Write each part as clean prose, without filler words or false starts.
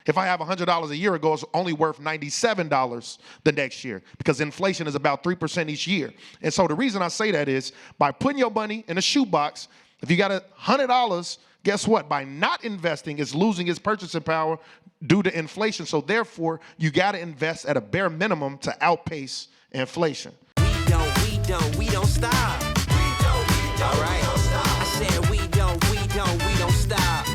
If I have $100 a year ago, it's only worth $97 the next year because inflation is about 3% each year. And so the reason I say that is by putting your money in a shoebox, if you got $100, guess what? By not investing, it's losing its purchasing power due to inflation. So therefore, you got to invest at a bare minimum to outpace inflation. We don't stop. All right. I said we don't stop. We don't stop.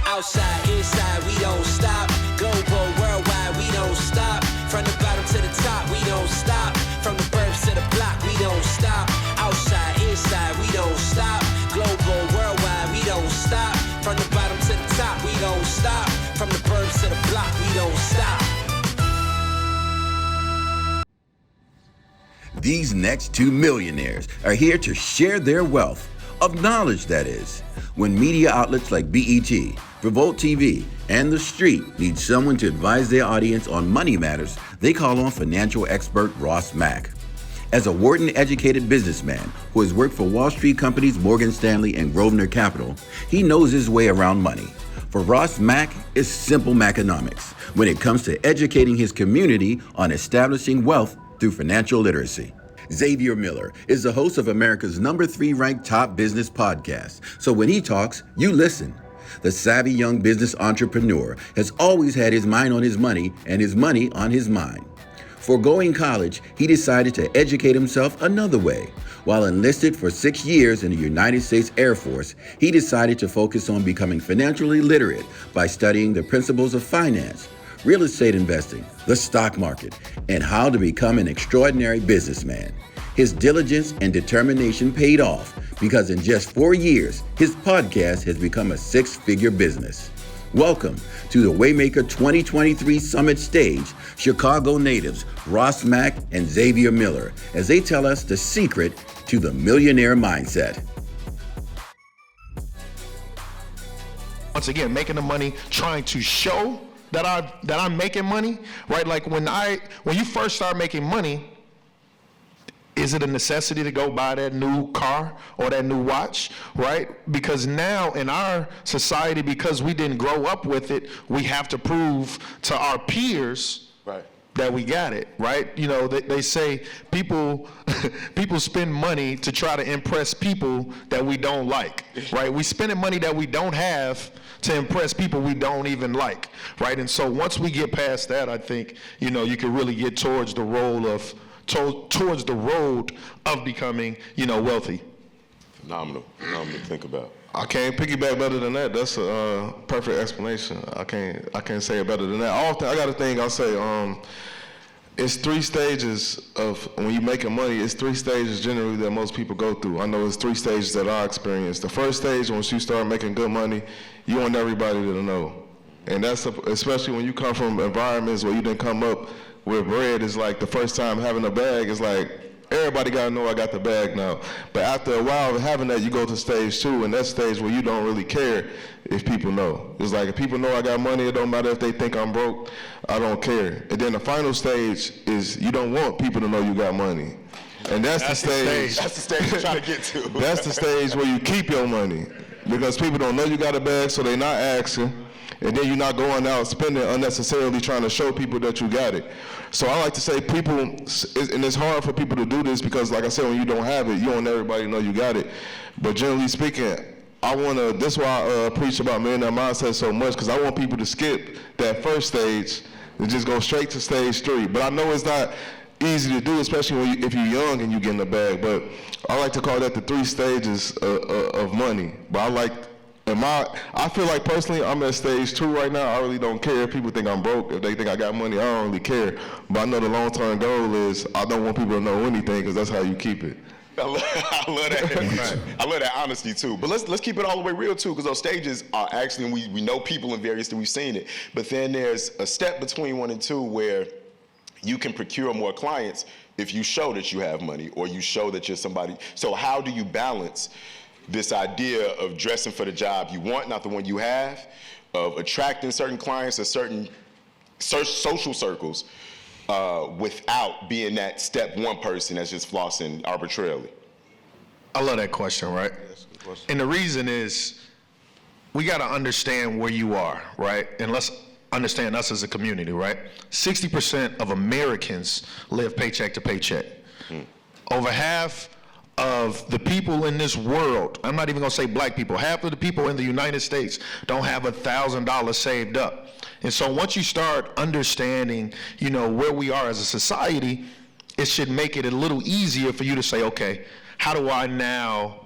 Outside, inside, we don't stop. Global, worldwide, we don't stop. From the bottom to the top, we don't stop. From the burbs to the block, we don't stop. Outside, inside, we don't stop. Global, worldwide, we don't stop. From the bottom to the top, we don't stop. From the burbs to the block, we don't stop. These next two millionaires are here to share their wealth of knowledge, that is. When media outlets like BET, Revolt TV, and The Street need someone to advise their audience on money matters, they call on financial expert Ross Mack. As a Wharton-educated businessman who has worked for Wall Street companies Morgan Stanley and Grosvenor Capital, he knows his way around money. For Ross Mack, it's simple Macconomics when it comes to educating his community on establishing wealth through financial literacy. Xavier Miller is the host of America's #3 ranked top business podcast. So when he talks, you listen. The savvy young business entrepreneur has always had his mind on his money and his money on his mind. Foregoing college, he decided to educate himself another way. While enlisted for 6 years in the United States Air Force, he decided to focus on becoming financially literate by studying the principles of finance, real estate investing, the stock market, and how to become an extraordinary businessman. His diligence and determination paid off because in just 4 years, his podcast has become a 6-figure business. Welcome to the Waymaker 2023 Summit stage, Chicago natives Ross Mack and Xavier Miller, as they tell us the secret to the millionaire mindset. Once again, making the money, trying to show that I'm making money, right? Like when you first start making money, is it a necessity to go buy that new car or that new watch, right? Because now in our society, because we didn't grow up with it, we have to prove to our peers that we got it, right? You know, they say people spend money to try to impress people that we don't like, right? We spending money that we don't have to impress people we don't even like, right? And so once we get past that, I think, you know, you can really get towards the road of becoming, you know, wealthy. Phenomenal to think about. I can't piggyback better than that. That's a perfect explanation. I can't say it better than that. I got a thing I'll say. It's 3 stages of when you're making money. It's 3 stages generally that most people go through. I know it's 3 stages that I experienced. The first stage, once you start making good money, you want everybody to know, and that's especially when you come from environments where you didn't come up with bread. Is like the first time having a bag. It's like everybody gotta know I got the bag now. But after a while of having that, you go to stage 2, and that's stage where you don't really care if people know. It's like if people know I got money, it don't matter if they think I'm broke, I don't care. And then the final stage is you don't want people to know you got money. And that's the stage. That's the stage you're trying to get to. That's the stage where you keep your money. Because people don't know you got a bag, so they're not asking. And then you're not going out spending unnecessarily trying to show people that you got it. So I like to say people, and it's hard for people to do this because, like I said, when you don't have it, you want everybody to know you got it. But generally speaking, this is why I preach about Millionaire Mindset so much, because I want people to skip that first stage and just go straight to stage 3. But I know it's not easy to do, especially if you're young and you get in the bag. But I like to call that the 3 stages of money. But I feel like personally I'm at stage 2 right now. I really don't care if people think I'm broke. If they think I got money, I don't really care. But I know the long-term goal is I don't want people to know anything, because that's how you keep it. I love that. I love that honesty too. But let's keep it all the way real too, because those stages are actually, we know people in various things, we've seen it. But then there's a step between 1 and 2 where you can procure more clients if you show that you have money or you show that you're somebody. So how do you balance this idea of dressing for the job you want, not the one you have, of attracting certain clients or certain social circles without being that step 1 person that's just flossing arbitrarily? I love that question, right? That's a good question. And the reason is we got to understand where you are, right? And let's understand us as a community, right? 60% of Americans live paycheck to paycheck. Over half of the people in this world, I'm not even gonna say black people, half of the people in the United States don't have $1,000 saved up. And so once you start understanding, you know, where we are as a society, it should make it a little easier for you to say, okay, how do I now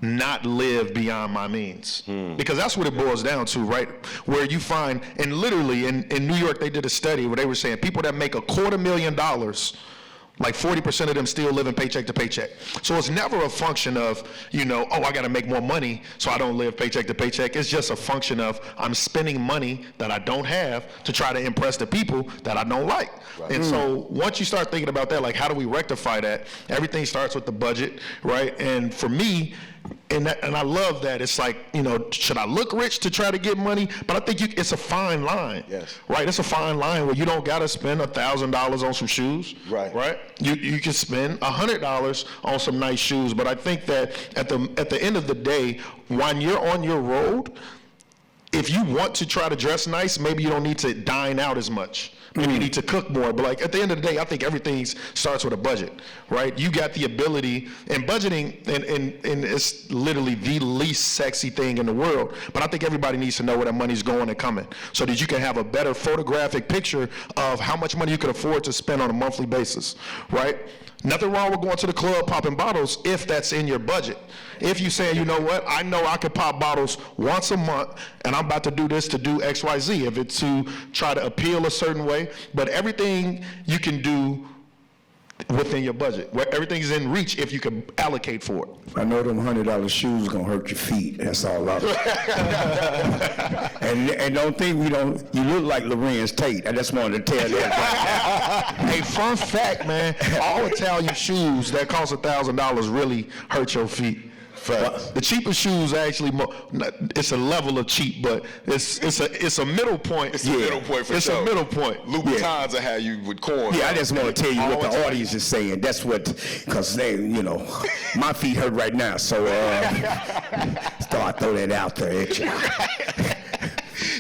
not live beyond my means? Because that's what it boils down to, right? Where you find, and literally in New York, they did a study where they were saying people that make $250,000, like 40% of them still living paycheck to paycheck. So it's never a function of, you know, oh, I got to make more money so I don't live paycheck to paycheck. It's just a function of I'm spending money that I don't have to try to impress the people that I don't like. Right. And so once you start thinking about that, like how do we rectify that? Everything starts with the budget, right? And for me, and I love that. It's like, you know, should I look rich to try to get money? But I think it's a fine line. Yes. Right? It's a fine line where you don't got to spend $1,000 on some shoes. Right. Right? You can spend $100 on some nice shoes. But I think that at the end of the day, when you're on your road, if you want to try to dress nice, maybe you don't need to dine out as much. Maybe you need to cook more, but like at the end of the day, I think everything starts with a budget, right? You got the ability, and budgeting, and it's literally the least sexy thing in the world, but I think everybody needs to know where that money's going and coming so that you can have a better photographic picture of how much money you can afford to spend on a monthly basis, right? Nothing wrong with going to the club popping bottles if that's in your budget. If you say, you know what, I know I could pop bottles once a month and I'm about to do this to do X, Y, Z, if it's to try to appeal a certain way, but everything you can do within your budget, where everything's in reach if you can allocate for it. I know them $100 shoes gonna hurt your feet. That's all I and don't think you look like Lorenz Tate. I just wanted to tell you that. Hey, fun fact, man, all Italian shoes that cost $1,000 really hurt your feet. The cheapest shoes actually, it's a level of cheap, but it's a middle point. It's a middle point for sure. It's a middle point. Louboutins are how you would corn. Yeah, I just want to tell you what the audience is saying. That's what, because they, you know, my feet hurt right now, so I throw that out there at you.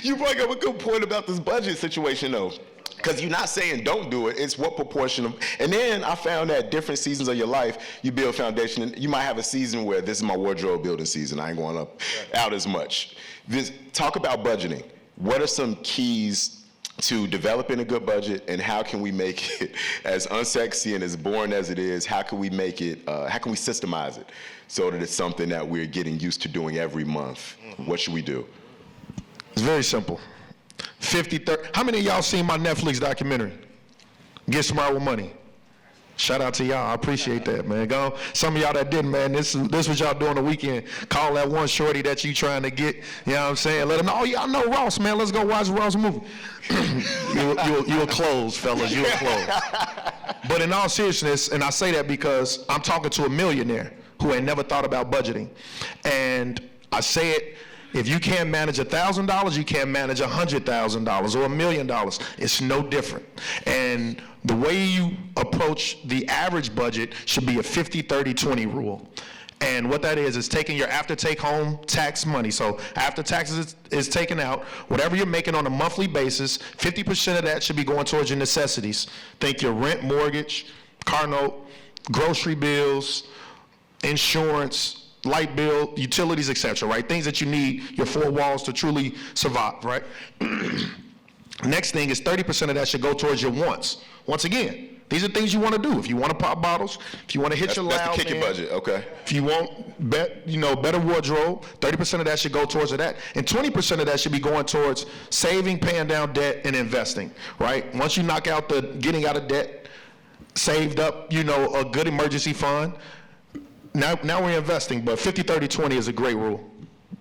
You bring up a good point about this budget situation, though. Because you're not saying don't do it, it's what proportion of, and then I found that different seasons of your life, you build foundation, and you might have a season where this is my wardrobe building season, I ain't going out as much. Talk about budgeting. What are some keys to developing a good budget, and how can we make it as unsexy and as boring as it is, how can we make it, how can we systemize it so that it's something that we're getting used to doing every month? What should we do? It's very simple. 50-30. How many of y'all seen my Netflix documentary, Get Smart with Money? Shout out to y'all. I appreciate that, man. Go. Some of y'all that didn't, man, this what y'all doing the weekend. Call that one shorty that you trying to get, you know what I'm saying? Let them know, oh, yeah, I know Ross, man. Let's go watch Ross movie. You'll close, fellas. You'll close. But in all seriousness, and I say that because I'm talking to a millionaire who ain't never thought about budgeting. And I say it, if you can't manage $1,000, you can't manage $100,000 or $1 million. It's no different. And the way you approach the average budget should be a 50-30-20 rule. And what that is taking your after-take-home tax money. So after taxes is taken out, whatever you're making on a monthly basis, 50% of that should be going towards your necessities. Think your rent, mortgage, car note, grocery bills, insurance, light bill, utilities, etc., right? Things that you need your four walls to truly survive, right? Next thing is 30% of that should go towards your wants. Once again, these are things you want to do. If you want to pop bottles, if you want to hit your loud man. That's the kicking budget, okay. If you want better wardrobe, 30% of that should go towards that. And 20% of that should be going towards saving, paying down debt, and investing, right? Once you knock out the getting out of debt, saved up, a good emergency fund, Now we're investing, but 50-30-20 is a great rule.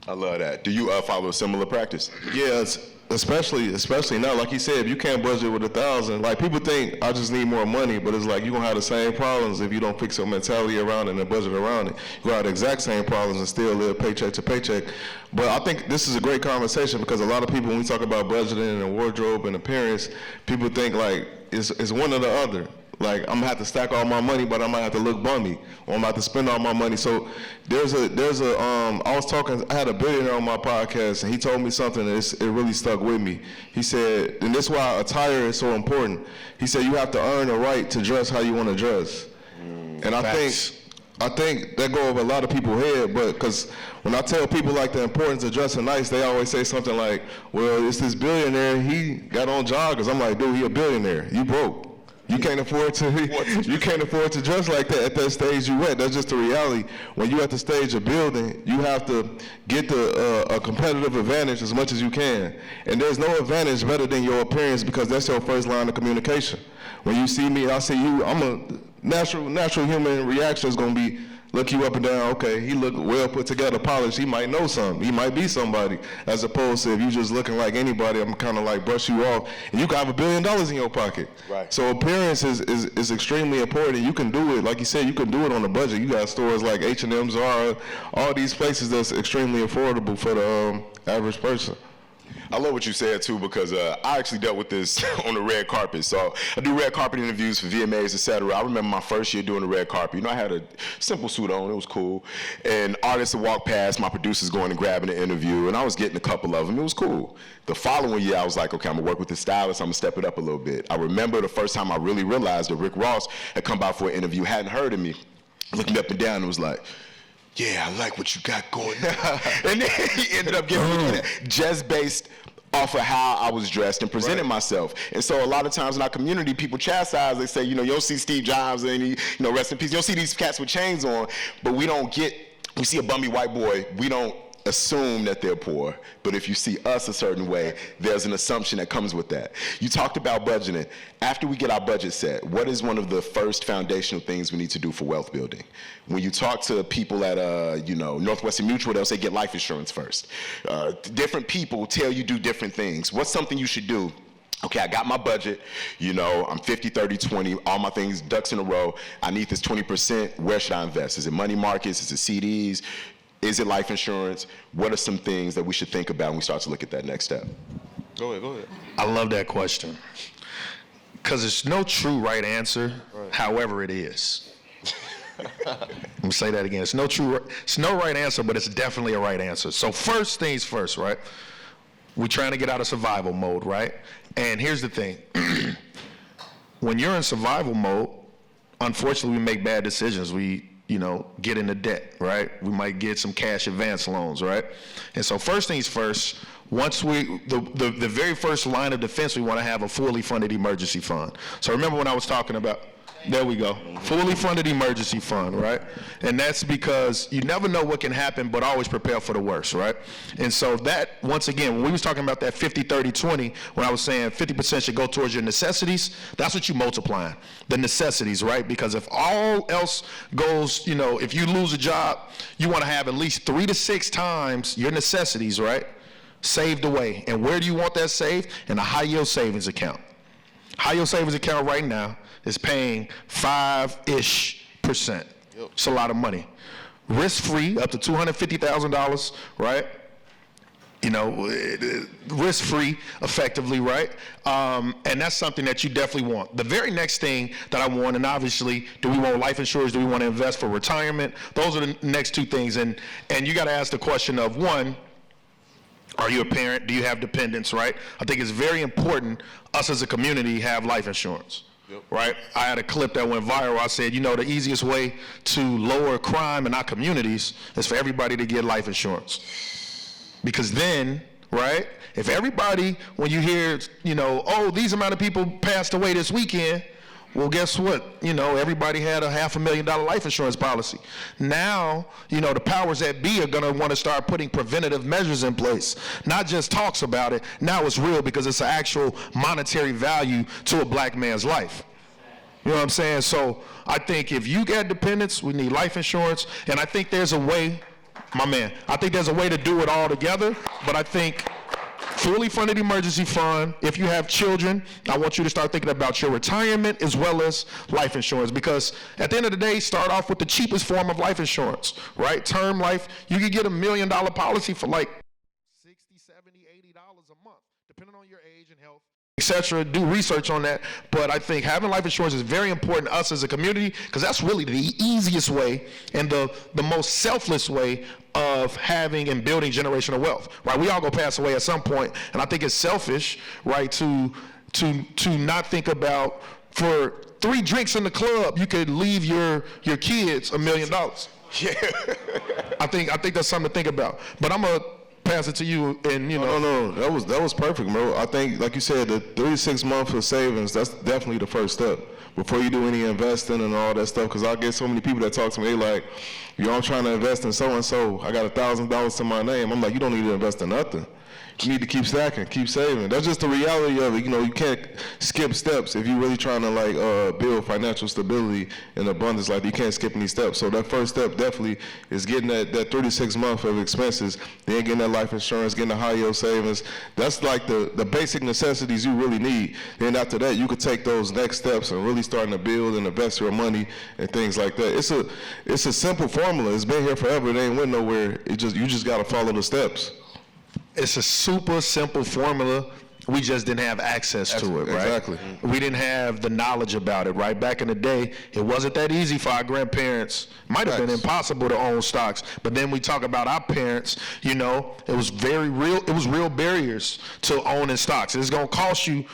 I love that. Do you follow a similar practice? Yes, especially now, like you said, if you can't budget with $1,000, like people think I just need more money, but it's like you're gonna have the same problems if you don't fix your mentality around it and the budget around it. You're gonna have the exact same problems and still live paycheck to paycheck. But I think this is a great conversation because a lot of people, when we talk about budgeting and wardrobe and appearance, people think like it's one or the other. like I'm gonna have to stack all my money, but I might have to look bummy, or I'm about to spend all my money. So I had a billionaire on my podcast, and he told me something that it really stuck with me. He said, and this is why attire is so important. He said you have to earn the right to dress how you want to dress. And I think that go over a lot of people's head, but because when I tell people like the importance of dressing nice, they always say something like, well, it's this billionaire, he got on joggers. I'm like, dude, he a billionaire. You broke. You can't afford to dress like that at that stage you at. That's just the reality. When you at the stage of building, you have to get a competitive advantage as much as you can. And there's no advantage better than your appearance, because that's your first line of communication. When you see me, I see you, I'm a natural human reaction is going to be look you up and down. Okay, he look well put together, polished. He might know something. He might be somebody. As opposed to if you just looking like anybody, I'm kind of like brush you off. And you can have $1 billion in your pocket. Right. So appearance is extremely important. You can do it, like you said, you can do it on a budget. You got stores like H&M, Zara, all these places that's extremely affordable for the average person. I love what you said too, because I actually dealt with this on the red carpet. So I do red carpet interviews for VMAs, etc. I remember my first year doing the red carpet. You know, I had a simple suit on, it was cool. And artists would walk past, my producers going and grabbing an interview, and I was getting a couple of them. It was cool. The following year, I was like, okay, I'm gonna work with the stylist, I'm gonna step it up a little bit. I remember the first time I really realized that Rick Ross had come by for an interview, hadn't heard of me, looked me up and down and was like, yeah, I like what you got going on. And then he ended up giving me that just based off of how I was dressed and presented myself. And so a lot of times in our community, people chastise, they say, you know, you'll see Steve Jobs and he, you know, rest in peace. You'll see these cats with chains on, but we see a bummy white boy, we don't assume that they're poor. But if you see us a certain way, there's an assumption that comes with that. You talked about budgeting. After we get our budget set, what is one of the first foundational things we need to do for wealth building? When you talk to people at you know, Northwestern Mutual, they'll say get life insurance first. Different people tell you do different things. What's something you should do? Okay, I got my budget, you know, I'm 50, 30, 20, all my things, ducks in a row. I need this 20%, where should I invest? Is it money markets, is it CDs? Is it life insurance? What are some things that we should think about when we start to look at that next step? Go ahead. I love that question, because there's no true right answer, however it is. Let me say that again. It's no right answer, but it's definitely a right answer. So first things first, right? We're trying to get out of survival mode, right? And here's the thing. When you're in survival mode, unfortunately, we make bad decisions. We, you know, get into debt, right? We might get some cash advance loans, right? And so first things first, once the very first line of defense, we want to have a fully funded emergency fund. So remember when I was talking about, there we go, fully funded emergency fund, right? And that's because you never know what can happen, but always prepare for the worst, right? And so that, once again, when we was talking about that 50, 30, 20, when I was saying 50% should go towards your necessities, that's what you multiplying, the necessities, right? Because if all else goes, you know, if you lose a job, you want to have at least 3 to 6 times your necessities, right, saved away. And where do you want that saved? In a high yield savings account. High yield savings account right now is paying 5-ish%. It's a lot of money. Risk-free, up to $250,000, right? You know, risk-free, effectively, right? And that's something that you definitely want. The very next thing that I want, and obviously, do we want life insurance? Do we want to invest for retirement? Those are the next two things. And you got to ask the question of, one, are you a parent? Do you have dependents, right? I think it's very important us as a community have life insurance. Right? I had a clip that went viral. I said, you know, the easiest way to lower crime in our communities is for everybody to get life insurance. Because then, right, if everybody, when you hear, you know, oh, these amount of people passed away this weekend, well, guess what? You know, everybody had a $500,000 life insurance policy. Now, you know, the powers that be are going to want to start putting preventative measures in place. Not just talks about it. Now it's real because it's an actual monetary value to a black man's life. You know what I'm saying? So I think if you got dependents, we need life insurance. And I think there's a way, my man, I think there's a way to do it all together. But I think fully funded emergency fund. If you have children, I want you to start thinking about your retirement as well as life insurance, because at the end of the day, start off with the cheapest form of life insurance, right? Term life, you can get $1 million policy for like $60, $70, $80 a month, depending on your age and health etc. Do research on that. But I think having life insurance is very important to us as a community because that's really the easiest way and the most selfless way of having and building generational wealth, right? We all go pass away at some point, and I think it's selfish, right, to not think about for 3 drinks in the club, you could leave your kids $1 million. Yeah. I think that's something to think about. But I'm gonna pass it to you, and No, that was perfect, bro. I think, like you said, the 3 to 6 months of savings, that's definitely the first step before you do any investing and all that stuff. Because I get so many people that talk to me, they like, I'm trying to invest in so and so. I got $1,000 to my name. I'm like, you don't need to invest in nothing. You need to keep stacking, keep saving. That's just the reality of it. You can't skip steps if you're really trying to build financial stability and abundance. Like, you can't skip any steps. So that first step definitely is getting that 3 to 6 months of expenses, then getting that life insurance, getting the high yield savings. That's like the basic necessities you really need. Then after that, you could take those next steps and really starting to build and invest your money and things like that. It's a simple formula. It's been here forever. It ain't went nowhere. You just got to follow the steps. It's a super simple formula. We just didn't have access to it, right? Exactly. We didn't have the knowledge about it, right? Back in the day, it wasn't that easy for our grandparents. Might have been impossible to own stocks. But then we talk about our parents, it was real barriers to owning stocks. It's going to cost you.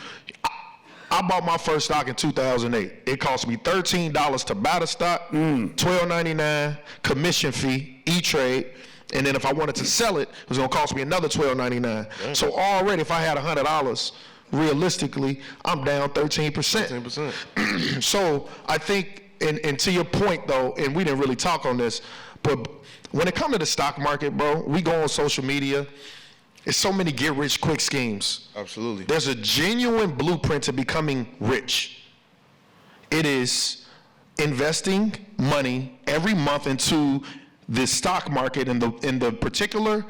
I bought my first stock in 2008. It cost me $13 to buy the stock, $12.99 commission fee, E-Trade. And then if I wanted to sell it, it was going to cost me another $12.99. So already, if I had $100, realistically, I'm down 13%. 13%. So I think, and to your point, though, and we didn't really talk on this, but when it comes to the stock market, bro, we go on social media. There's so many get-rich-quick schemes. Absolutely. There's a genuine blueprint to becoming rich. It is investing money every month into the stock market, and the particular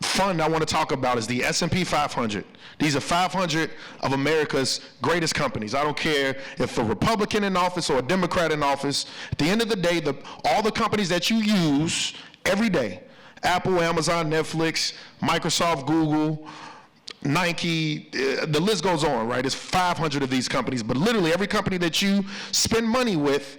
fund I want to talk about is the S&P 500. These are 500 of America's greatest companies. I don't care if a Republican in office or a Democrat in office. At the end of the day, all the companies that you use every day, Apple, Amazon, Netflix, Microsoft, Google, Nike, the list goes on, right? It's 500 of these companies, but literally every company that you spend money with,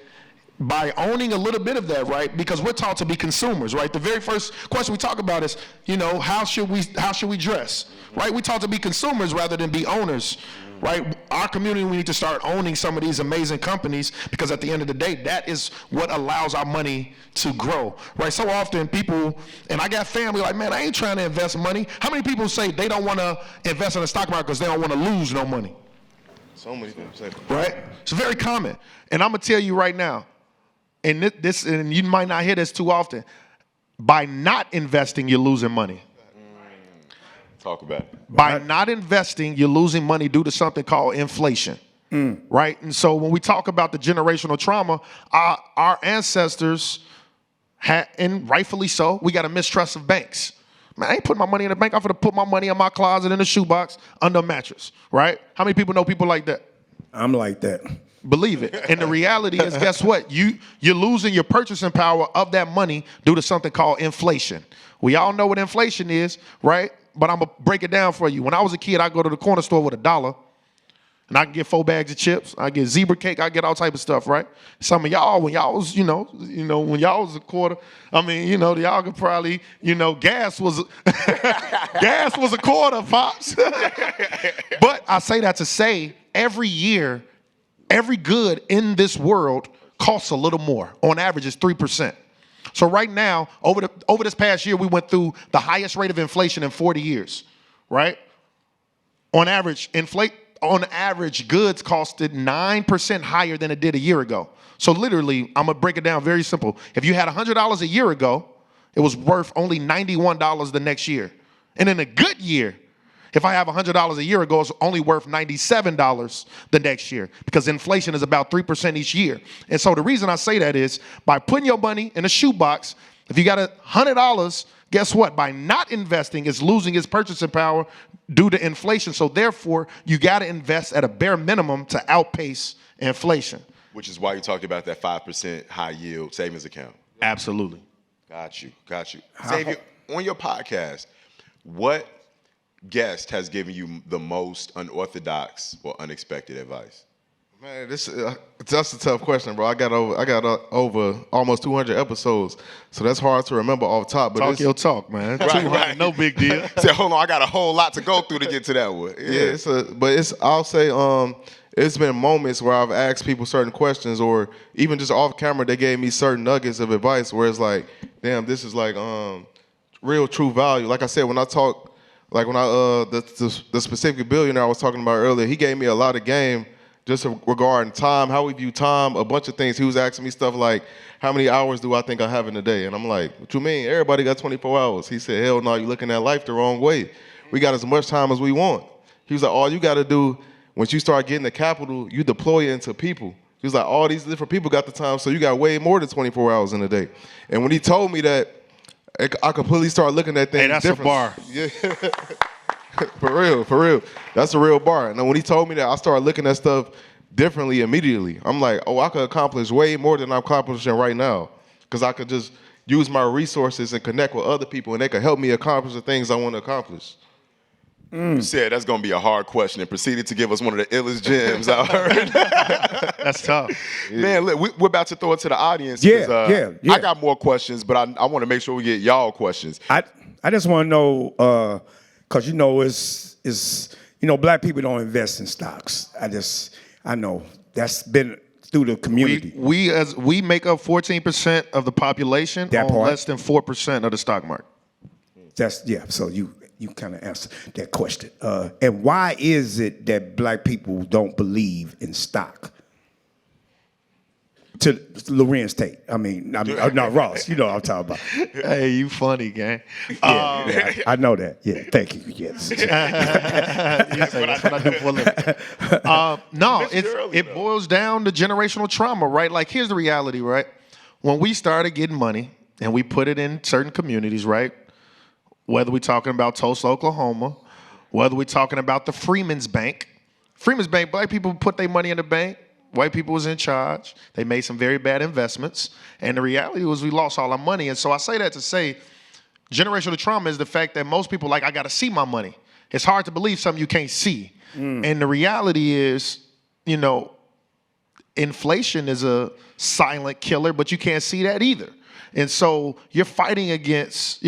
by owning a little bit of that, right? Because we're taught to be consumers, right? The very first question we talk about is, how should we dress, right? We taught to be consumers rather than be owners, right? Our community, we need to start owning some of these amazing companies because at the end of the day, that is what allows our money to grow, right? So often people, and I got family like, man, I ain't trying to invest money. How many people say they don't want to invest in the stock market because they don't want to lose no money? So many people say that. Right? It's very common. And I'm going to tell you right now, and this, and you might not hear this too often, by not investing, you're losing money. Talk about it. By not investing, you're losing money due to something called inflation, right? And so when we talk about the generational trauma, our ancestors had, and rightfully so, we got a mistrust of banks. Man, I ain't putting my money in the bank. I'm going to put my money in my closet, in the shoebox, under a mattress, right? How many people know people like that? I'm like that. Believe it. And the reality is, guess what? You're losing your purchasing power of that money due to something called inflation. We all know what inflation is, right? But I'm going to break it down for you. When I was a kid, I'd go to the corner store with $1, and I could get 4 bags of chips. I get zebra cake. I get all type of stuff, right? Some of y'all, when y'all was, when y'all was a quarter, y'all could probably, gas was gas was a quarter, pops. But I say that to say, every year, every good in this world costs a little more. On average, it's 3%. So right now, over this past year, we went through the highest rate of inflation in 40 years, right? On average, goods costed 9% higher than it did a year ago. So literally, I'm going to break it down very simple. If you had $100 a year ago, it was worth only $91 the next year. And in a good year, if I have $100 a year ago, it's only worth $97 the next year because inflation is about 3% each year. And so the reason I say that is by putting your money in a shoebox, if you got $100, guess what? By not investing, it's losing its purchasing power due to inflation. So therefore, you got to invest at a bare minimum to outpace inflation. Which is why you talked about that 5% high yield savings account. Absolutely. Got you. Xavier, on your podcast, what guest has given you the most unorthodox or unexpected advice? Man, that's a tough question, bro. I got over almost 200 episodes, so that's hard to remember off top. But Talk your talk, man. 200, no big deal. Say, hold on, I got a whole lot to go through to get to that one. Yeah, I'll say it's been moments where I've asked people certain questions, or even just off camera, they gave me certain nuggets of advice where it's like, damn, this is like real true value. Like I said, when I talk, like when the specific billionaire I was talking about earlier, he gave me a lot of game just regarding time, how we view time, a bunch of things. He was asking me stuff like, how many hours do I think I have in a day? And I'm like, what you mean? Everybody got 24 hours. He said, hell no, you're looking at life the wrong way. We got as much time as we want. He was like, all you got to do, once you start getting the capital, you deploy it into people. He was like, all these different people got the time, so you got way more than 24 hours in a day. And when he told me that, I completely started looking at things different. Hey, that's Yeah. For real. That's a real bar. And when he told me that, I started looking at stuff differently immediately. I'm like, oh, I could accomplish way more than I'm accomplishing right now, because I could just use my resources and connect with other people, and they could help me accomplish the things I want to accomplish. You said that's going to be a hard question and proceeded to give us one of the illest gems I heard. That's tough. Man, look, we're about to throw it to the audience. Yeah, 'Cause, yeah. I got more questions, but I want to make sure we get y'all questions. I just want to know, because it's black people don't invest in stocks. I know that's been through the community. We make up 14% of the population That on part. less than 4% of the stock market. So you kind of answered that question. And why is it that black people don't believe in stock? To Lorenz Tate. I mean, not Ross. You know what I'm talking about. Hey, you funny, gang. Yeah, I know that. Yeah, thank you. Yes. You say that's what I do for a living. No, it boils down to generational trauma, right? Like, here's the reality, right? When we started getting money and we put it in certain communities, right? Whether we're talking about Tulsa, Oklahoma, whether we're talking about the Freeman's Bank. Freeman's Bank, black people put their money in the bank. White people was in charge. They made some very bad investments. And the reality was we lost all our money. And so I say that to say generational trauma is the fact that most people I got to see my money. It's hard to believe something you can't see. And the reality is, inflation is a silent killer, but you can't see that either. And so you're fighting against,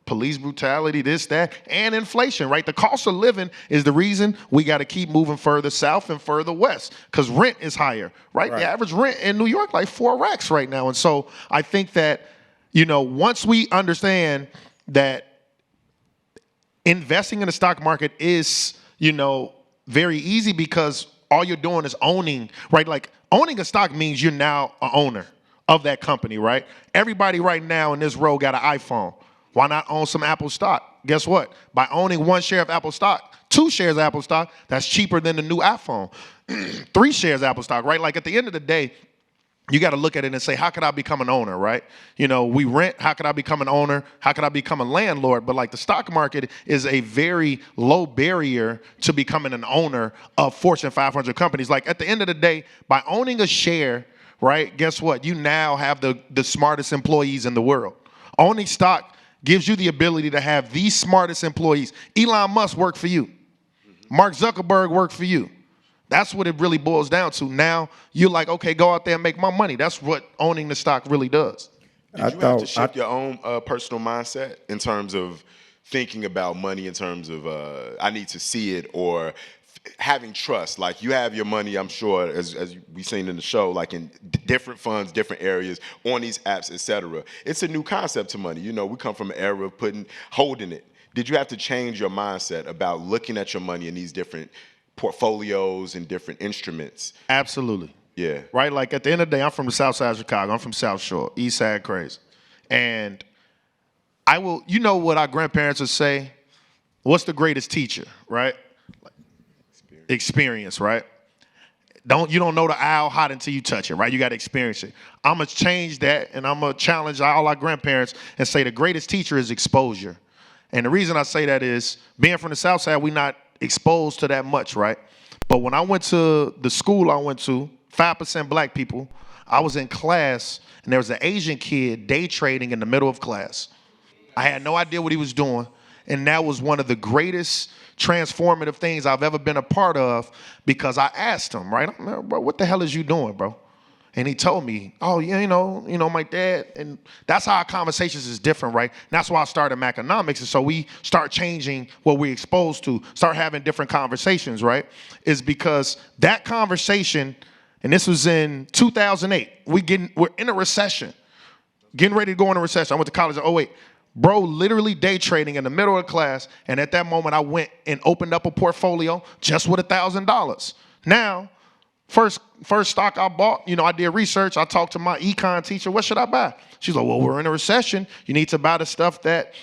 police brutality, this, that, and inflation, right? The cost of living is the reason we got to keep moving further south and further west, because rent is higher, right? The average rent in New York, like 4 racks right now. And so I think that, once we understand that investing in the stock market is, very easy, because all you're doing is owning, right? Like, owning a stock means you're now an owner of that company, right? Everybody right now in this row got an iPhone. Why not own some Apple stock? Guess what? By owning 1 share of Apple stock, 2 shares of Apple stock, that's cheaper than the new iPhone. 3 shares of Apple stock, right? Like, at the end of the day, you got to look at it and say, how could I become an owner, right? We rent. How could I become an owner? How could I become a landlord? But like, the stock market is a very low barrier to becoming an owner of Fortune 500 companies. Like, at the end of the day, by owning a share, right, guess what? You now have the smartest employees in the world. Owning stock gives you the ability to have the smartest employees. Elon Musk worked for you. Mark Zuckerberg worked for you. That's what it really boils down to. Now you're like, okay, go out there and make my money. That's what owning the stock really does. Did you have to shift your own personal mindset in terms of thinking about money, in terms of I need to see it, or having trust? Like, you have your money, I'm sure, as we've seen in the show, like in different funds, different areas, on these apps, etc. It's a new concept to money. We come from an era of holding it. Did you have to change your mindset about looking at your money in these different portfolios and different instruments? Absolutely. Yeah. Right? Like, at the end of the day, I'm from the south side of Chicago. I'm from South Shore, east side crazy. And what our grandparents would say? What's the greatest teacher, right? Experience, right? You don't know the owl hot until you touch it, right? You got to experience it. I'm going to change that, and I'm going to challenge all our grandparents and say the greatest teacher is exposure. And the reason I say that is, being from the south side, we're not exposed to that much, right? But when I went to the school I went to, 5% black people, I was in class, and there was an Asian kid day trading in the middle of class. I had no idea what he was doing. And that was one of the greatest transformative things I've ever been a part of, because I asked him, right, I'm like, bro, what the hell is you doing, bro? And he told me, oh, yeah, you know, my dad. And that's how our conversations is different, right? And that's why I started Maconomics. And so we start changing what we're exposed to, start having different conversations, right? Is because that conversation, and this was in 2008, we're in a recession, getting ready to go in a recession. I went to college in 2008. Bro, literally day trading in the middle of the class. And at that moment, I went and opened up a portfolio just with $1,000. Now, First stock I bought, I did research. I talked to my econ teacher. What should I buy? She's like, well, we're in a recession. You need to buy the stuff that,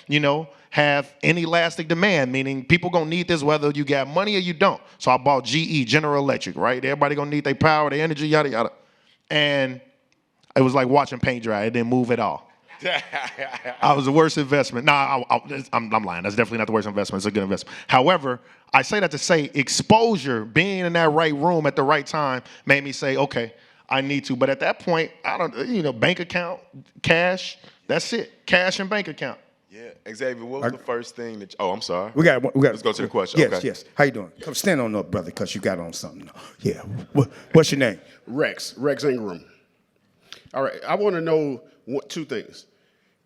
have inelastic demand, meaning people going to need this whether you got money or you don't. So I bought GE, General Electric, right? Everybody going to need their power, their energy, yada, yada. And it was like watching paint dry. It didn't move at all. I was the worst investment. Nah, I'm lying. That's definitely not the worst investment. It's a good investment. However, I say that to say exposure, being in that right room at the right time, made me say, okay, I need to. But at that point, I don't, bank account, cash, that's it. Cash and bank account. Yeah, Xavier, what was the first thing that? I'm sorry. We got. Let's go to the question. Yes, okay. yes. How you doing? Come stand on up, brother, because you got on something. Yeah. What's your name? Rex Ingram. All right, I want to know two things.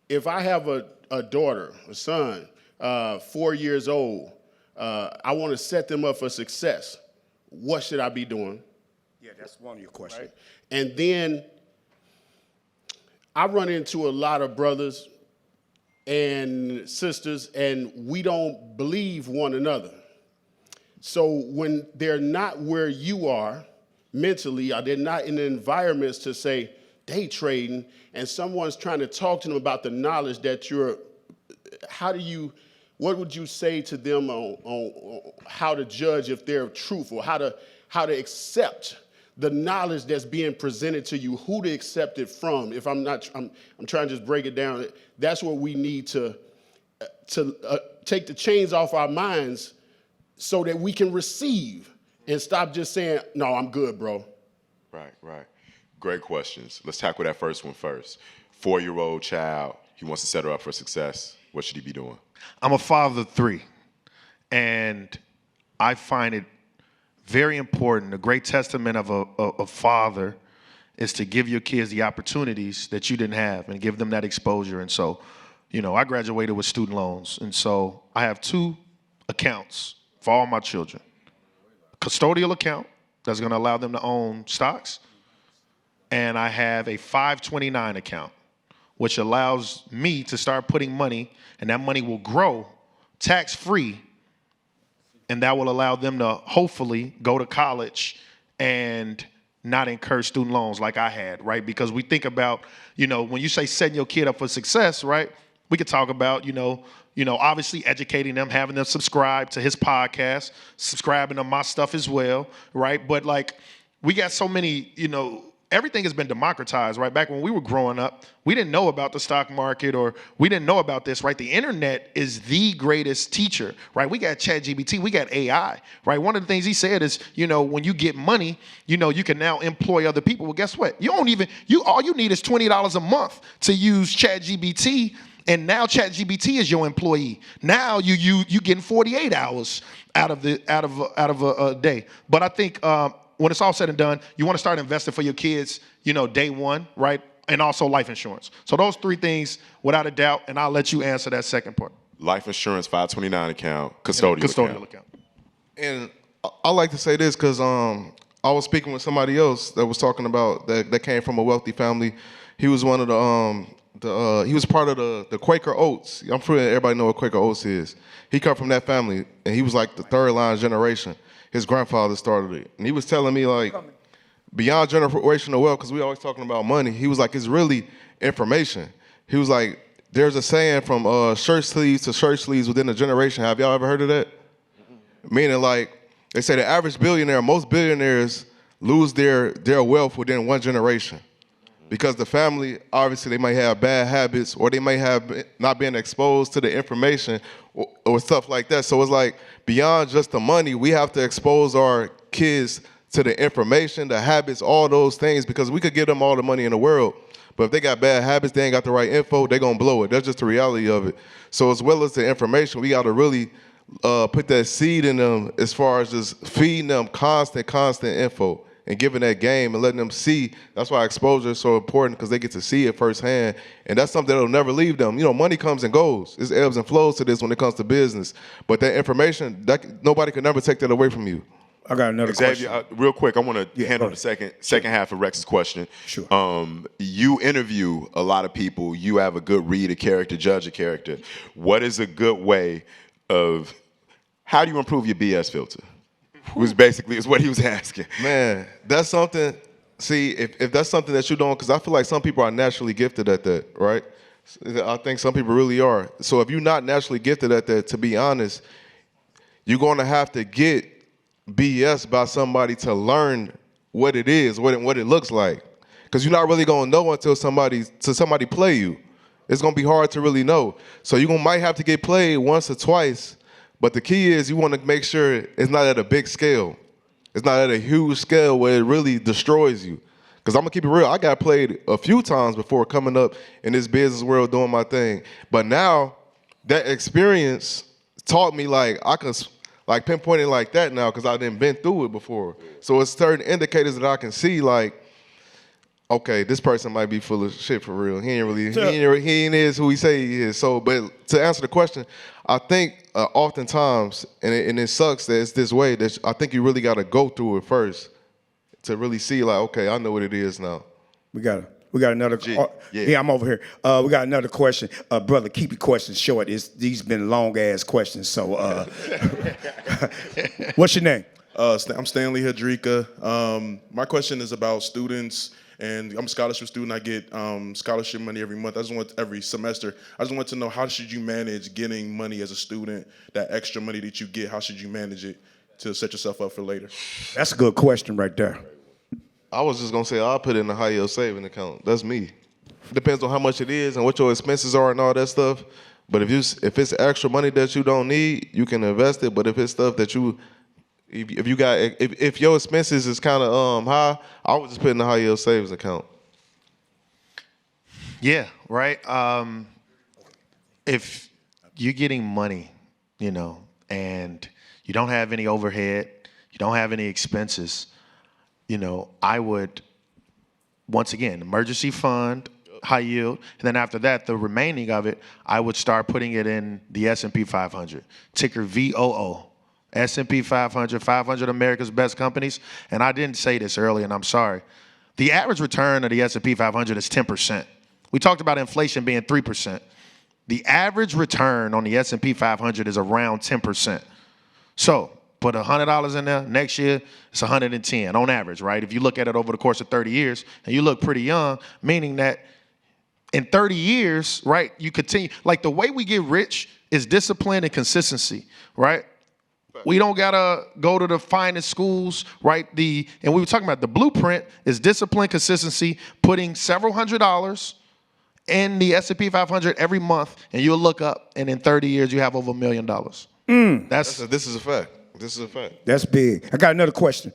If I have a daughter, a son, 4 years old, I want to set them up for success. What should I be doing? Yeah, that's one of your questions. Right? And then I run into a lot of brothers and sisters, and we don't believe one another. So when they're not where you are mentally, or they're not in the environments to say, day trading, and someone's trying to talk to them about the knowledge that what would you say to them on how to judge if they're truthful, how to accept the knowledge that's being presented to you, who to accept it from? If I'm trying to just break it down. That's what we need to take the chains off our minds so that we can receive and stop just saying, no, I'm good, bro. Right. Great questions. Let's tackle that first one first. 4-year-old child, he wants to set her up for success. What should he be doing? I'm a father of 3, and I find it very important. A great testament of a father is to give your kids the opportunities that you didn't have and give them that exposure. And so, I graduated with student loans, and so I have 2 accounts for all my children. Custodial account that's going to allow them to own stocks, and I have a 529 account, which allows me to start putting money, and that money will grow tax-free, and that will allow them to hopefully go to college and not incur student loans like I had, right? Because we think about, when you say setting your kid up for success, right? We could talk about, obviously educating them, having them subscribe to his podcast, subscribing to my stuff as well, right? But we got so many, everything has been democratized, right? Back when we were growing up, we didn't know about the stock market, or we didn't know about this, right? The internet is the greatest teacher, right? We got ChatGPT, we got AI, right? One of the things he said is, when you get money, you can now employ other people. Well, guess what? All you need is $20 a month to use ChatGPT, and now ChatGPT is your employee. Now you getting 48 hours out of a day. But I think when it's all said and done, you want to start investing for your kids, day one, right? And also life insurance. So those 3 things, without a doubt, and I'll let you answer that second part. Life insurance, 529 account, custodial account. And I like to say this because I was speaking with somebody else that was talking about that came from a wealthy family. He was one of he was part of the Quaker Oats. I'm sure everybody know what Quaker Oats is. He come from that family, and he was like the 3rd line generation. His grandfather started it. And he was telling me, beyond generational wealth, because we always talking about money, he was like, it's really information. He was like, there's a saying from shirt sleeves to shirt sleeves within a generation. Have y'all ever heard of that? Meaning, they say the average billionaire, most billionaires lose their wealth within 1 generation. Because the family, obviously, they might have bad habits, or they may have not been exposed to the information or stuff like that. So it's beyond just the money, we have to expose our kids to the information, the habits, all those things, because we could give them all the money in the world. But if they got bad habits, they ain't got the right info, they gonna blow it. That's just the reality of it. So as well as the information, we gotta really put that seed in them as far as just feeding them constant info and giving that game and letting them see. That's why exposure is so important, because they get to see it firsthand. And that's something that'll never leave them. You know, money comes and goes. There's ebbs and flows to this when it comes to business. But that information, nobody can never take that away from you. I got another Xavier, question. real quick, I want to handle go the ahead. second half of Rex's question. Sure. You interview a lot of people. You have a good read of character, judge a character. What is a good way of, how do you improve your BS filter? Was basically is what he was asking. Man, that's something. See, if that's something that you don't, because I feel like some people are naturally gifted at that, right? I think some people really are. So if you're not naturally gifted at that, to be honest, you're going to have to get BS by somebody to learn what it is, what it looks like. Because you're not really going to know until somebody play you. It's going to be hard to really know. So you might have to get played once or twice. But the key is you want to make sure it's not at a big scale. It's not at a huge scale where it really destroys you. Because I'm going to keep it real. I got played a few times before coming up in this business world doing my thing. But now that experience taught me I can pinpoint it like that now because I didn't been through it before. So it's certain indicators that I can see okay, this person might be full of shit for real. He ain't is who he say he is. So, but to answer the question, I think oftentimes, and it sucks that it's this way, that I think you really got to go through it first to really see okay, I know what it is now. We got another. Yeah. I'm over here. We got another question, brother. Keep your questions short. These been long ass questions. So, what's your name? I'm Stanley Hadrika. My question is about students, and I'm a scholarship student. I get scholarship money every month. Every semester. I just want to know, how should you manage getting money as a student? That extra money that you get, how should you manage it to set yourself up for later? That's a good question right there. I was just going to say I'll put it in a high yield saving account. That's me. It depends on how much it is and what your expenses are and all that stuff. But if it's extra money that you don't need, you can invest it. But if it's stuff that if your expenses is kind of high, I would just put it in a high yield savings account. Yeah, right. If you're getting money, and you don't have any overhead, you don't have any expenses, I would, once again, emergency fund, high yield, and then after that, the remaining of it, I would start putting it in the S&P 500, ticker VOO. S&P 500, 500 America's best companies. And I didn't say this earlier, and I'm sorry. The average return of the S&P 500 is 10%. We talked about inflation being 3%. The average return on the S&P 500 is around 10%. So put $100 in there. Next year, it's 110 on average, right? If you look at it over the course of 30 years, and you look pretty young, meaning that in 30 years, right, you continue. The way we get rich is discipline and consistency, right? We don't gotta go to the finest schools, right? And we were talking about the blueprint is discipline, consistency, putting several $100s in the S&P 500 every month, and you'll look up, and in 30 years you have over $1 million. This is a fact. This is a fact. That's big. I got another question.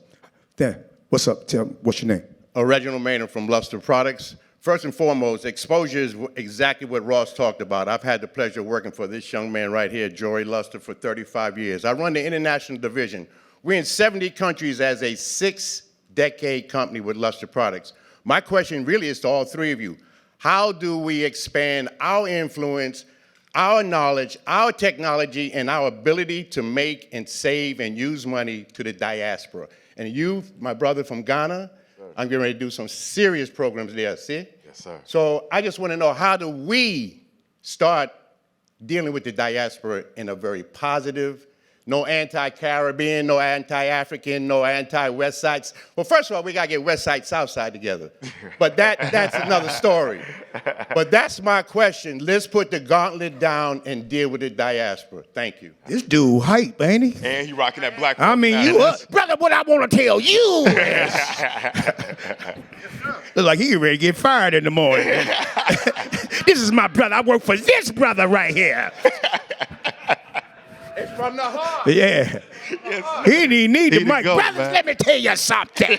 What's up? Tell me, what's your name? Reginald Maynard from Luster Products. First and foremost, exposure is exactly what Ross talked about. I've had the pleasure of working for this young man right here, Jory Luster, for 35 years. I run the international division. We're in 70 countries as a 6-decade company with Luster Products. My question really is to all three of you. How do we expand our influence, our knowledge, our technology, and our ability to make and save and use money to the diaspora? And you, my brother from Ghana, I'm getting ready to do some serious programs there, see? Yes, sir. So I just want to know, how do we start dealing with the diaspora in a very positive, no anti-Caribbean, no anti-African, no anti-West Sides? Well, first of all, we got to get West Side, South Side together. But that's another story. But that's my question. Let's put the gauntlet down and deal with the diaspora. Thank you. This dude hype, ain't he? And he rocking that black. I mean, brother, what I want to tell you is, look like he ready to get fired in the morning. This is my brother. I work for this brother right here. It's from the heart. Yeah. He didn't even need the mic. go, Brothers, man. let me tell you something.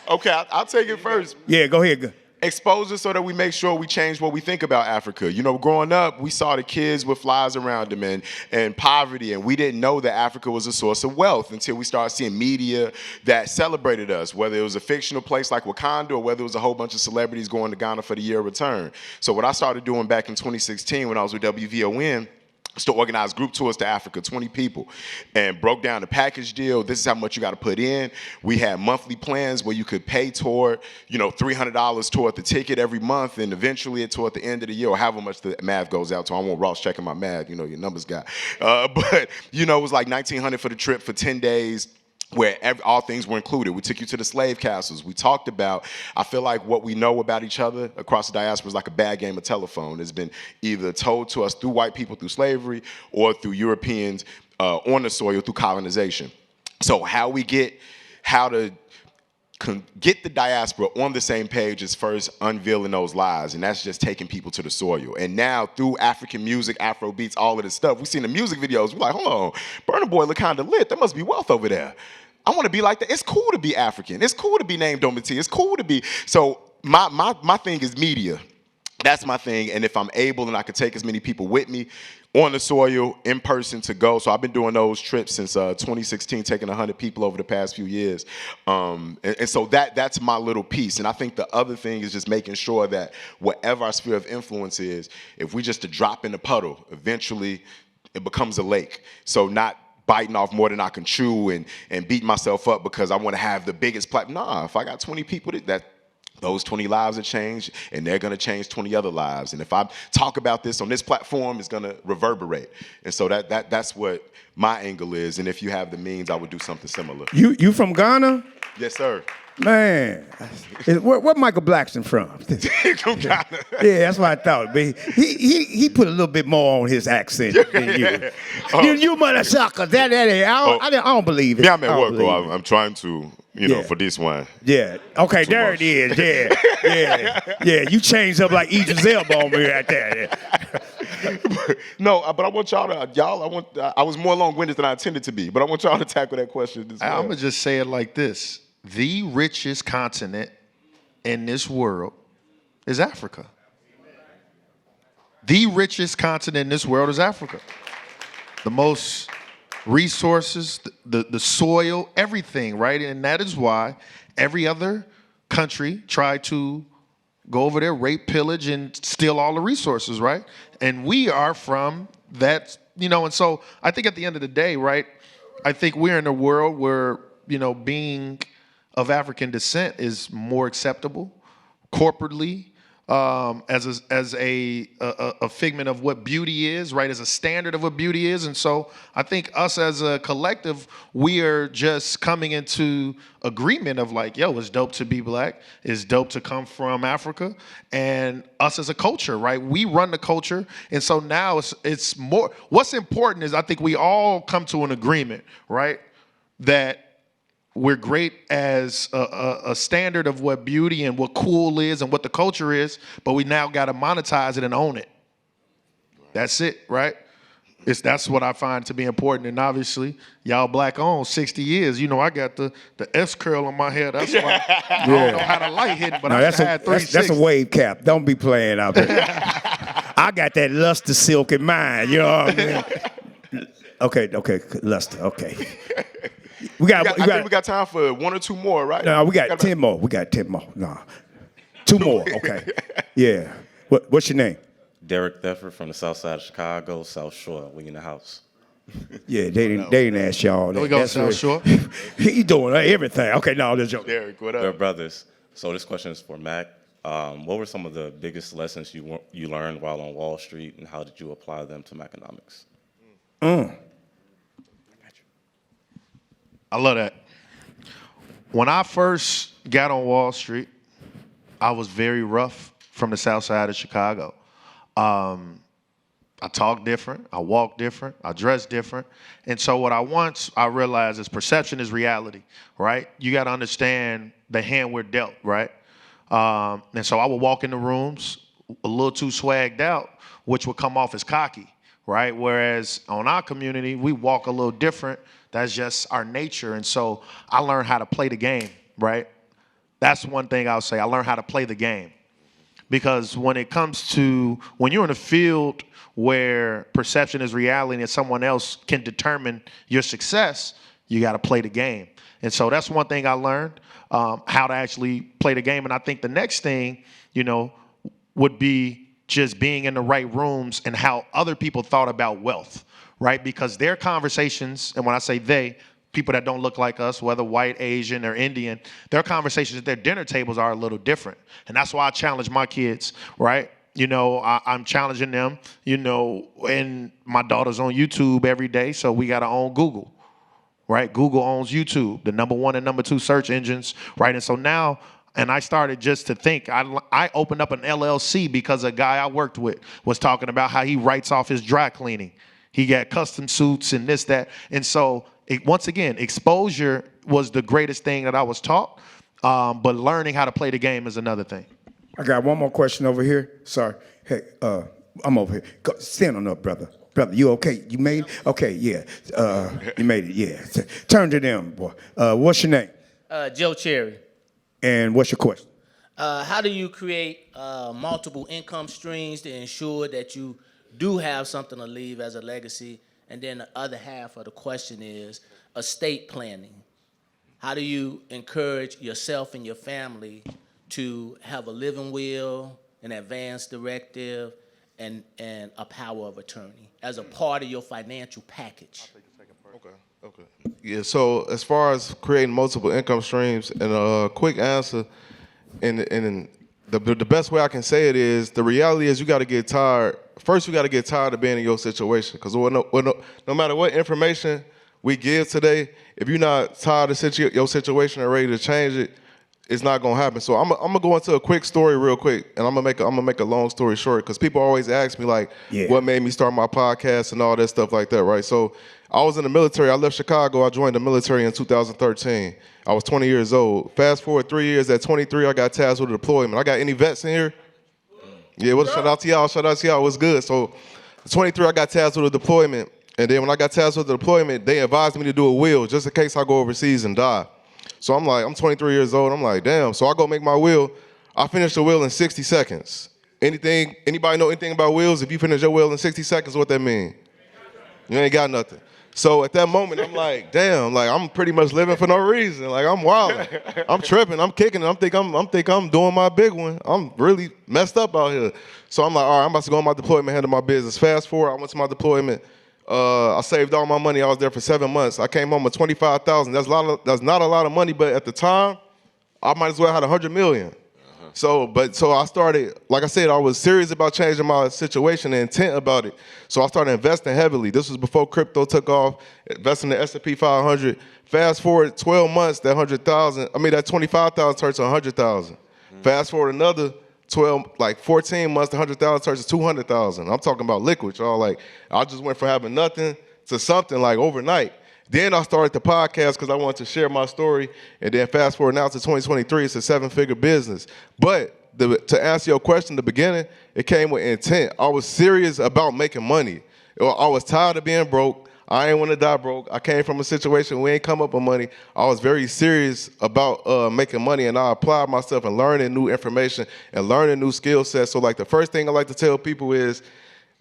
Okay, I'll take it first. Yeah, go ahead. Exposure so that we make sure we change what we think about Africa. You know, growing up, we saw the kids with flies around them and poverty, and we didn't know that Africa was a source of wealth until we started seeing media that celebrated us, whether it was a fictional place like Wakanda or whether it was a whole bunch of celebrities going to Ghana for the year of return. So what I started doing back in 2016 when I was with WVON, to organize group tours to Africa, 20 people, and broke down the package deal. This is how much you got to put in. We had monthly plans where you could pay toward, $300 toward the ticket every month, and eventually toward the end of the year, or however much the math goes out to. I want Ross checking my math, your numbers guy. But it was like $1,900 for the trip for 10 days. Where all things were included. We took you to the slave castles. We talked about, I feel like what we know about each other across the diaspora is like a bad game of telephone. It's been either told to us through white people through slavery or through Europeans on the soil through colonization. So how to get the diaspora on the same page is first unveiling those lies, and that's just taking people to the soil. And now through African music, Afro beats, all of this stuff, we've seen the music videos. We're like, hold on, Burna Boy look kind of lit. There must be wealth over there. I want to be like that. It's cool to be African. It's cool to be named Domiti. It's cool to be. So my thing is media. That's my thing. And if I'm able and I could take as many people with me on the soil, in person to go. So I've been doing those trips since 2016, taking 100 people over the past few years. And so that's my little piece. And I think the other thing is just making sure that whatever our sphere of influence is, if we just a drop in the puddle, eventually it becomes a lake. So not biting off more than I can chew and beat myself up because I want to have the biggest platform. Nah, if I got 20 people that those 20 lives have changed, and they're going to change 20 other lives. And if I talk about this on this platform, it's going to reverberate. And so that's what my angle is. And if you have the means, I would do something similar. You from Ghana? Yes, sir. Man, where Michael Blackson from? Yeah, that's what I thought. But he put a little bit more on his accent than you. You motherfucker! I don't believe it. Yeah, I'm at work, bro. I'm trying to, for this one. Yeah. Okay, there it is. Yeah. You changed up like Idris Elba on me right there. No, but I want y'all to, I was more long-winded than I intended to be, but I want y'all to tackle that question as well. I'm going to just say it like this. The richest continent in this world is Africa. The richest continent in this world is Africa. The most resources, the soil, everything, right? And that is why every other country tried to go over there, rape, pillage, and steal all the resources, right? And we are from that, and so I think at the end of the day, right, I think we're in a world where, being of African descent is more acceptable corporately, as a figment of what beauty is, right? As a standard of what beauty is. And so I think us as a collective, we are just coming into agreement of like, yo, it's dope to be black. It's dope to come from Africa. And us as a culture, right? We run the culture. And so now it's more, what's important is I think we all come to an agreement, right? That we're great as a standard of what beauty and what cool is and what the culture is, but we now got to monetize it and own it. That's it, right? That's what I find to be important. And obviously, y'all black owned 60 years. I got the S curl on my head. That's why I don't know how the light hit, but I had 360. That's a wave cap. Don't be playing out there. I got that luster silk in mind. You know what I mean? Okay, luster. Okay. I think we got time for one or two more, right? No, we got 10 more. We got 10 more. No. 2 more. Okay. Yeah. What's your name? Derek Theffer from the south side of Chicago, South Shore. We in the house. Yeah, they didn't ask y'all. We go South Shore. He doing everything. Okay, no, that's joke. Derek, what up? They're brothers. So this question is for Mac. What were some of the biggest lessons you learned while on Wall Street, and how did you apply them to Maconomics? I love that. When I first got on Wall Street, I was very rough from the south side of Chicago. I talk different, I walk different, I dress different. And so what I realized is perception is reality, right? You got to understand the hand we're dealt, right? And so I would walk in the rooms a little too swagged out, which would come off as cocky, right? Whereas on our community, we walk a little different. That's just our nature. And so I learned how to play the game, right? That's one thing I'll say. I learned how to play the game. Because when it comes to, when you're in a field where perception is reality and someone else can determine your success, you got to play the game. And so that's one thing I learned, how to actually play the game. And I think the next thing, would be just being in the right rooms and how other people thought about wealth, right? Because their conversations, and when I say they, people that don't look like us, whether white, Asian, or Indian, their conversations at their dinner tables are a little different. And that's why I challenge my kids, right? I'm challenging them, and my daughter's on YouTube every day, so we got to own Google, right? Google owns YouTube, the number 1 and number 2 search engines, right? And so now, and I started just to think, I opened up an LLC because a guy I worked with was talking about how he writes off his dry cleaning. He got custom suits and this, that. And so, once again, exposure was the greatest thing that I was taught, but learning how to play the game is another thing. I got one more question over here. Sorry. Hey, I'm over here. Stand on up, brother. Brother, you okay? You made it? Okay, yeah. You made it, yeah. Turn to them, boy. What's your name? Joe Cherry. And what's your question? How do you create multiple income streams to ensure that you do have something to leave as a legacy? And then the other half of the question is estate planning. How do you encourage yourself and your family to have a living will, an advance directive, and a power of attorney as a part of your financial package? Okay. Yeah, so as far as creating multiple income streams, and a quick answer, and the best way I can say it is, the reality is you got to get tired. First, you got to get tired of being in your situation, because no matter what information we give today, if you're not tired of your situation and ready to change it, it's not gonna happen. So I'm gonna go into a quick story real quick, and I'm gonna make a long story short, because people always ask me what made me start my podcast and all that stuff like that, right? So I was in the military. I left Chicago. I joined the military in 2013. I was 20 years old. Fast forward 3 years. At 23, I got tasked with a deployment. I got any vets in here? Yeah, shout out to y'all. Shout out to y'all. What's good? So at 23, I got tasked with a deployment, and then when I got tasked with the deployment, they advised me to do a will just in case I go overseas and die. So I'm 23 years old. I'm like, damn. So I go make my will. I finished the will in 60 seconds. Anybody know anything about wills? If you finish your will in 60 seconds, what that mean? You ain't got nothing. So at that moment, I'm like, damn, I'm pretty much living for no reason. I'm wild. I'm tripping. I'm kicking. I'm think I'm doing my big one. I'm really messed up out here. So I'm like, all right, I'm about to go on my deployment, handle my business. Fast forward, I went to my deployment. I saved all my money. I was there for 7 months. I came home with $25,000. That's not a lot of money, but at the time, I might as well have $100 million. So I started, like I said, I was serious about changing my situation and intent about it. So I started investing heavily. This was before crypto took off, investing in the S&P 500. Fast forward 12 months, that $25,000 turned to $100,000. Fast forward another 14 months, the $100,000 turns to $200,000. I'm talking about liquid, y'all. I just went from having nothing to something overnight. Then I started the podcast because I wanted to share my story. And then fast forward now to 2023, it's a 7-figure business. But to answer your question in the beginning, it came with intent. I was serious about making money. I was tired of being broke. I ain't want to die broke. I came from a situation where we ain't come up with money. I was very serious about making money, and I applied myself and learning new information and learning new skill sets. So the first thing I like to tell people is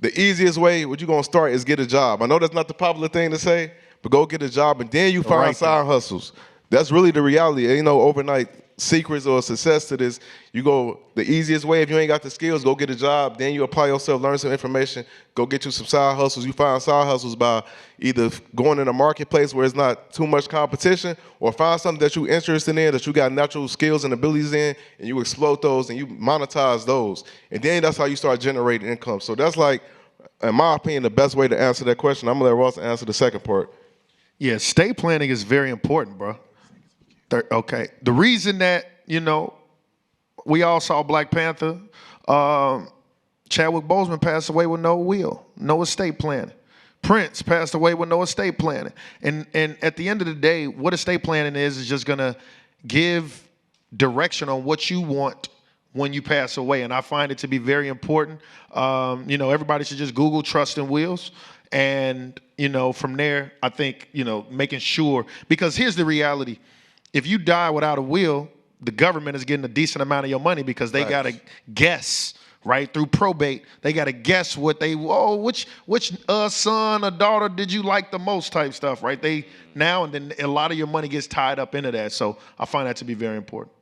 the easiest way what you're going to start is get a job. I know that's not the popular thing to say, but go get a job, and then you find side hustles. That's really the reality. Ain't no overnight secrets or success to this. You go the easiest way. If you ain't got the skills, go get a job. Then you apply yourself, learn some information, go get you some side hustles. You find side hustles by either going in a marketplace where it's not too much competition, or find something that you're interested in, that you got natural skills and abilities in, and you explode those and you monetize those. And then that's how you start generating income. So that's in my opinion, the best way to answer that question. I'm going to let Ross answer the second part. Yeah, estate planning is very important, bro. Okay. The reason that, we all saw Black Panther, Chadwick Boseman passed away with no will, no estate planning. Prince passed away with no estate planning. And at the end of the day, what estate planning is just going to give direction on what you want when you pass away. And I find it to be very important. Everybody should just Google trust and wills. And, from there, I think, making sure, because here's the reality. If you die without a will, the government is getting a decent amount of your money because they got to guess, right, through probate. They got to guess what which son or daughter did you like the most type stuff, right? And then a lot of your money gets tied up into that. So I find that to be very important.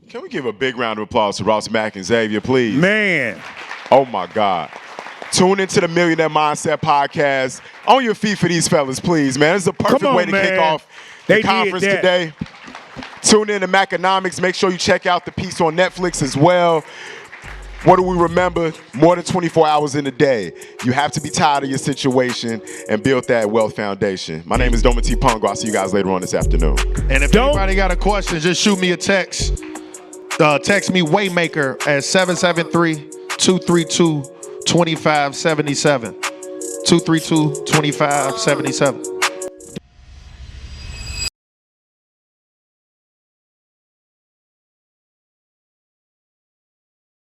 Can we give a big round of applause to Ross, Mack, and Xavier, please? Man. Oh, my God. Tune into the Millionaire Mindset podcast. On your feet for these fellas, please, man. This is a perfect way to kick off the conference today. Tune in to Maconomics. Make sure you check out the piece on Netflix as well. What do we remember? More than 24 hours in a day. You have to be tired of your situation and build that wealth foundation. My name is Doma T. Pongo. I'll see you guys later on this afternoon. And if anybody got a question, just shoot me a text. Text me Waymaker at 773-232-2577. 232-2577.